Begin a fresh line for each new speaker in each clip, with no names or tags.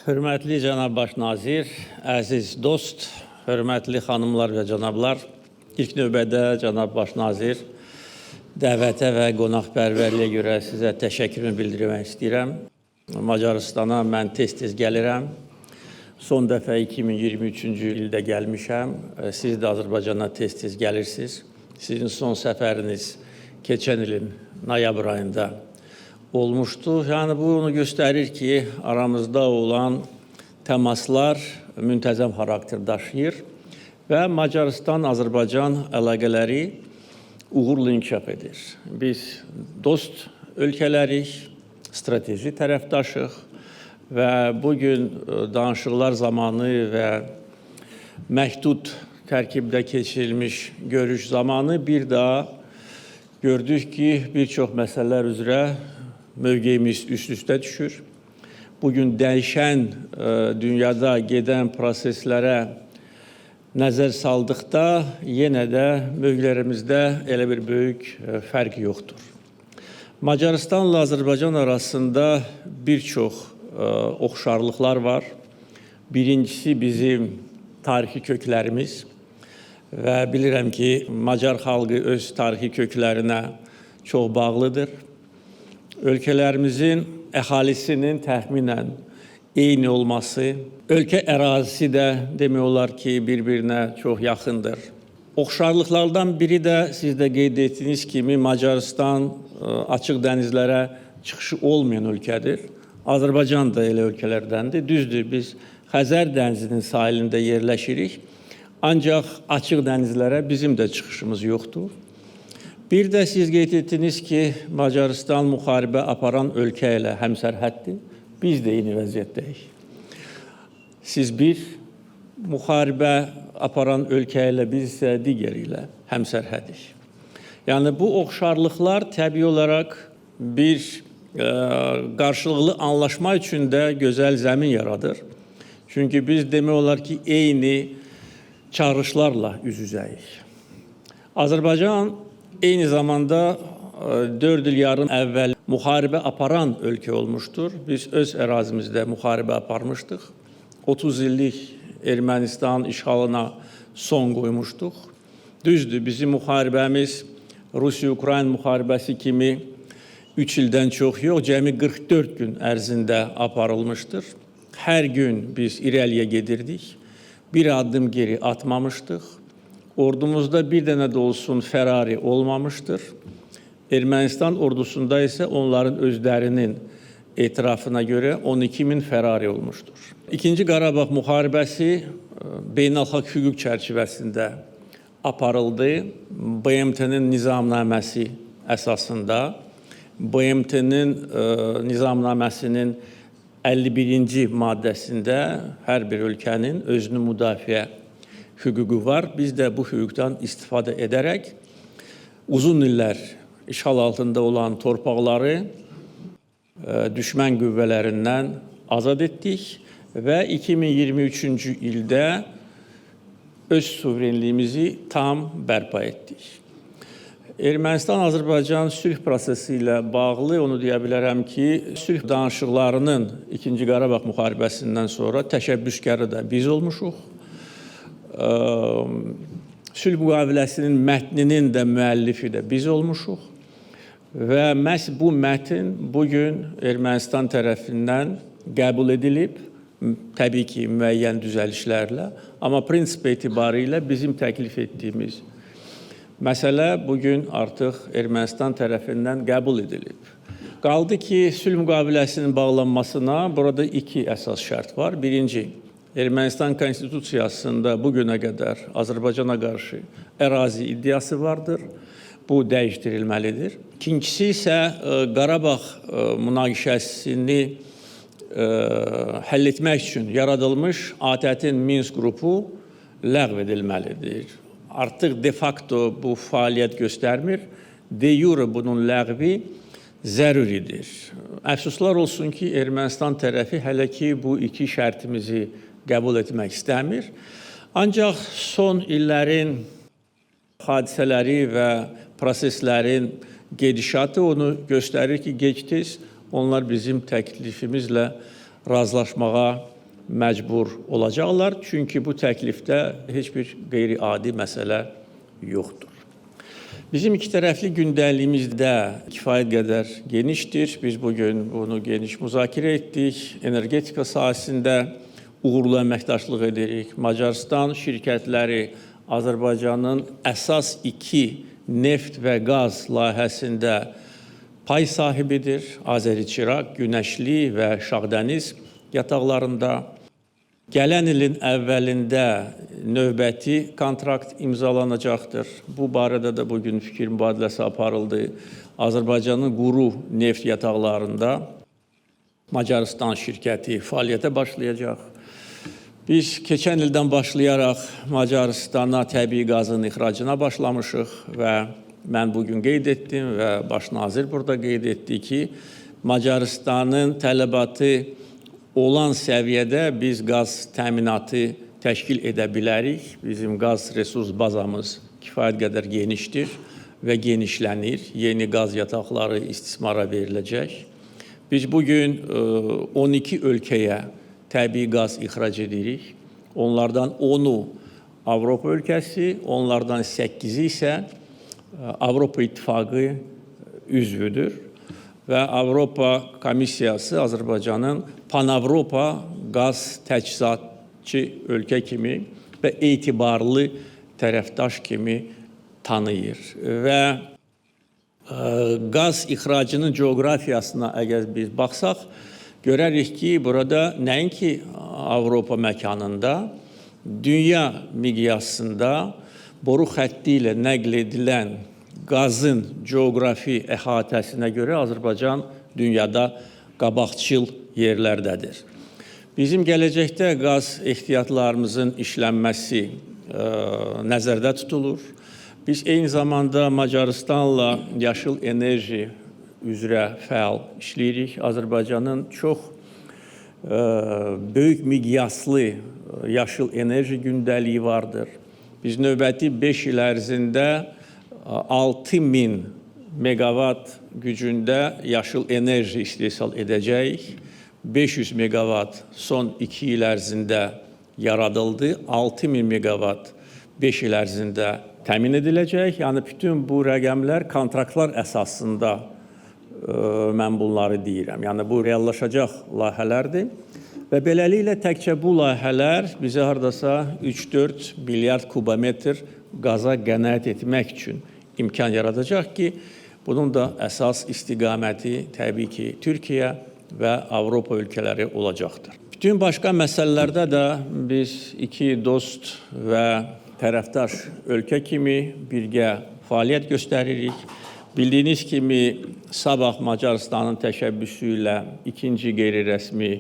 Hörmətli cənab baş nazir, əziz dost, hörmətli xanımlar və cənablar, ilk növbədə cənab baş nazir, dəvətə və qonaqpərvərliyə görə sizə təşəkkürümü bildirmək istəyirəm. Macaristana mən tez-tez gəlirəm. Son dəfə 2023-cü ildə gəlmişəm. Siz də Azərbaycana tez-tez gəlirsiniz. Sizin son səfəriniz keçən ilin noyabr ayında olmuşdu. Yəni, bu onu göstərir ki, aramızda olan təmaslar müntəzəm xarakter daşıyır və Macaristan-Azərbaycan əlaqələri uğurlu inkişaf edir. Biz dost ölkələrik, strateji tərəfdaşıq və bugün danışıqlar zamanı və məhdud tərkibdə keçirilmiş görüş zamanı bir daha gördük ki, bir çox məsələlər üzrə mövqeyimiz üst-üstə düşür. Bugün dəyişən dünyada gedən proseslərə nəzər saldıqda yenə də mövqelərimizdə elə bir böyük fərq yoxdur. Macarıstanla Azərbaycan arasında bir çox oxşarlıqlar var. Birincisi bizim tarixi köklərimiz və bilirəm ki, Macar xalqı öz tarixi köklərinə çox bağlıdır. Ölkələrimizin əhalisinin təxminən eyni olması, ölkə ərazisi də demək olar ki, bir-birinə çox yaxındır. Oxşarlıqlardan biri də siz də qeyd etdiyiniz kimi Macaristan açıq dənizlərə çıxışı olmayan ölkədir. Azərbaycan da elə ölkələrdəndir. Düzdür, biz Xəzər dənizinin sahilində yerləşirik, ancaq açıq dənizlərə bizim də çıxışımız yoxdur. Bir də siz qeyd etdiniz ki, Macaristan müharibə aparan ölkə ilə həmsərhəddir. Biz də eyni vəziyyətdəyik. Siz bir müharibə aparan ölkə ilə, biz isə digəri ilə həmsərhədik. Yəni, bu oxşarlıqlar təbii olaraq bir qarşılıqlı anlaşma üçün də gözəl zəmin yaradır. Çünki biz demək olar ki, eyni çağırışlarla üz-üzəyik. Azərbaycan eyni zamanda 4 il yarım əvvəl müharibə aparan ölkə olmuşdur. Biz öz ərazimizdə müharibə aparmışdıq. 30 illik Ermənistan işğalına son qoymuşduq. Düzdür, bizim müharibəmiz Rusiya-Ukrayna müharibəsi kimi 3 ildən çox yox, cəmi 44 gün ərzində aparılmışdır. Hər gün biz irəliyə gedirdik, bir addım geri atmamışdıq. Ordumuzda bir dənə də olsun Ferrari olmamışdır. Ermənistan ordusunda isə onların özlərinin etirafına görə 12.000 Ferrari olmuşdur. İkinci Qarabağ müharibəsi beynəlxalq hüquq çərçivəsində aparıldı. BMT-nin nizamnaməsi əsasında, BMT-nin nizamnaməsinin 51-ci maddəsində hər bir ölkənin özünü müdafiə hüququ var. Biz də bu hüquqdan istifadə edərək uzun illər işğal altında olan torpaqları düşmən qüvvələrindən azad etdik və 2023-cü ildə öz suverenliyimizi tam bərpa etdik. Ermənistan-Azərbaycan sülh prosesi ilə bağlı onu deyə bilərəm ki, sülh danışıqlarının 2-ci Qarabağ müharibəsindən sonra təşəbbüskarı da biz olmuşuq. Sülh müqaviləsinin mətninin də müəllifi də biz olmuşuq və məhz bu mətn bugün Ermənistan tərəfindən qəbul edilib, təbii ki, müəyyən düzəlişlərlə, amma prinsip etibarilə bizim təklif etdiyimiz məsələ bugün artıq Ermənistan tərəfindən qəbul edilib. Qaldı ki, sülh müqaviləsinin bağlanmasına burada 2 əsas şərt var. Birinci, Ermənistan konstitusiyasında bugünə qədər Azərbaycana qarşı ərazi iddiası vardır. Bu dəyişdirilməlidir. İkincisi isə Qarabağ münaqişəsini həll etmək üçün yaradılmış ATƏT-in Minsk qrupu ləğv edilməlidir. Artıq de facto bu fəaliyyət göstərmir. De jure bunun ləğvi zəruridir. Əfsuslar olsun ki, Ermənistan tərəfi hələ ki bu 2 şərtimizi qəbul etmək istəmir. Ancaq son illərin hadisələri və proseslərin gedişatı onu göstərir ki, gec-tez onlar bizim təklifimizlə razılaşmağa məcbur olacaqlar. Çünki bu təklifdə heç bir qeyri-adi məsələ yoxdur. Bizim iki tərəfli gündəliyimiz də kifayət qədər genişdir. Biz bugün bunu geniş müzakirə etdik. Energetika sahəsində uğurlu əməkdaşlıq edirik. Macarıstan şirkətləri Azərbaycanın əsas iki neft və qaz layihəsində pay sahibidir. Azəri-Çıraq, Günəşli və Şağdəniz yataqlarında. Gələn ilin əvvəlində növbəti kontrakt imzalanacaqdır. Bu barədə də bugün fikir mübadiləsi aparıldı. Azərbaycanın quru neft yataqlarında Macarıstan şirkəti fəaliyyətə başlayacaq. Biz keçən ildən başlayaraq Macarıstana təbii qazın ixracına başlamışıq və mən bugün qeyd etdim və baş nazir burada qeyd etdi ki, Macarıstanın tələbatı olan səviyyədə biz qaz təminatı təşkil edə bilərik. Bizim qaz resurs bazamız kifayət qədər genişdir və genişlənir. Yeni qaz yataqları istismara veriləcək. Biz bugün 12 ölkəyə təbii qaz ixrac edirik. Onlardan 10'u Avropa ölkəsi, onlardan 8'i isə Avropa İttifaqı üzvüdür. Və Avropa Komissiyası Azərbaycanın Pan-Avropa qaz təchizatçı ölkə kimi və etibarlı tərəfdaş kimi tanıyır. Və qaz ixracının coğrafiyasına əgər biz baxsaq, görərik ki, burada nəinki Avropa məkanında, dünya miqyasında boru xətti ilə nəql edilən qazın coğrafi əhatəsinə görə Azərbaycan dünyada qabaqcıl yerlərdədir. Bizim gələcəkdə qaz ehtiyatlarımızın işlənməsi nəzərdə tutulur. Biz eyni zamanda Macarıstanla yaşıl enerji üzrə fəal işləyirik. Azərbaycanın çox böyük miqyaslı yaşıl enerji gündəliyi vardır. Biz növbəti 5 il ərzində 6000 megawatt gücündə yaşıl enerji istehsal edəcəyik. 500 megawatt son 2 il ərzində yaradıldı. 6000 megawatt 5 il ərzində təmin ediləcək. Yəni bütün bu rəqəmlər kontraktlar əsasında mən bunları deyirəm. Yəni bu reallaşacaq layihələrdir. Və beləliklə təkcə bu layihələr bizə hardasa 3-4 milyard kubometr qaza qənaət etmək üçün imkan yaradacaq ki, bunun da əsas istiqaməti təbii ki, Türkiyə və Avropa ölkələri olacaqdır. Bütün başqa məsələlərdə də biz iki dost və tərəfdaş ölkə kimi birgə fəaliyyət göstəririk. Bildiyiniz kimi, sabah Macarıstanın təşəbbüsü ilə ikinci qeyri-rəsmi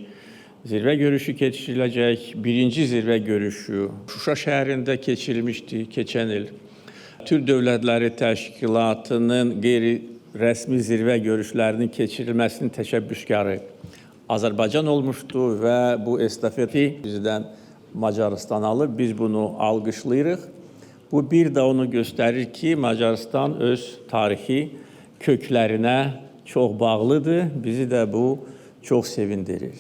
zirvə görüşü keçiriləcək. Birinci zirvə görüşü Şuşa şəhərində keçirilmişdi keçən il. Türk Dövlətləri Təşkilatının qeyri-rəsmi zirvə görüşlərinin keçirilməsinin təşəbbüskarı Azərbaycan olmuşdu və bu estafeti bizdən Macarıstan alıb, biz bunu alqışlayırıq. Bu bir də onu göstərir ki, Macarıstan öz tarixi köklərinə çox bağlıdır. Bizi də bu çox sevindirir.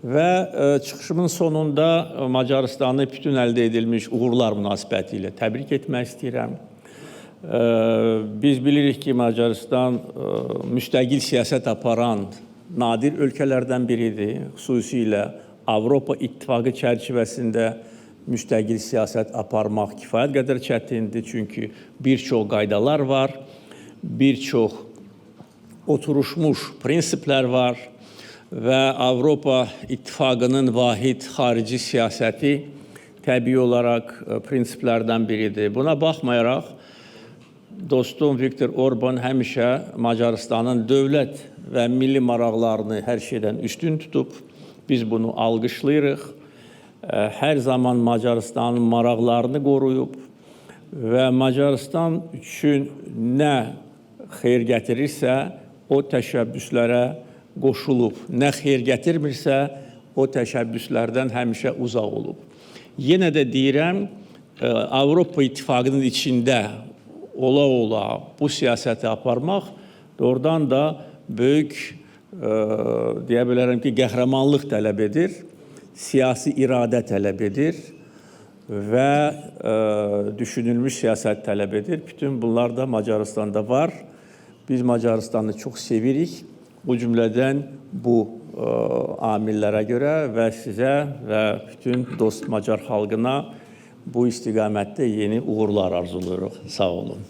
Və çıxışımın sonunda Macarıstanı bütün əldə edilmiş uğurlar münasibəti ilə təbrik etmək istəyirəm. Biz bilirik ki, Macarıstan müstəqil siyasət aparan nadir ölkələrdən biridir. Xüsusilə Avropa İttifaqı çərçivəsində müstəqil siyasət aparmaq kifayət qədər çətindir. Çünki bir çox qaydalar var, bir çox oturuşmuş prinsiplər var və Avropa İttifaqının vahid xarici siyasəti təbii olaraq prinsiplərdən biridir. Buna baxmayaraq, dostum Viktor Orban həmişə Macarıstanın dövlət və milli maraqlarını hər şeydən üstün tutub. Biz bunu alqışlayırıq. Hər zaman Macarıstanın maraqlarını qoruyub və Macarıstan üçün nə xeyir gətirirsə, o təşəbbüslərə qoşulub. Nə xeyir gətirmirsə, o təşəbbüslərdən həmişə uzaq olub. Yenə də deyirəm, Avropa İttifaqının içində ola-ola bu siyasəti aparmaq doğrudan da böyük, deyə bilərəm ki, qəhrəmanlıq tələb edir. siyasi iradə tələb edir və düşünülmüş siyasət tələb edir. Bütün bunlar da Macaristanda var. Biz Macaristanı çox sevirik. Bu cümlədən bu amillərə görə və sizə və bütün dost Macar xalqına bu istiqamətdə yeni uğurlar arzuluyoruz. Sağ olun.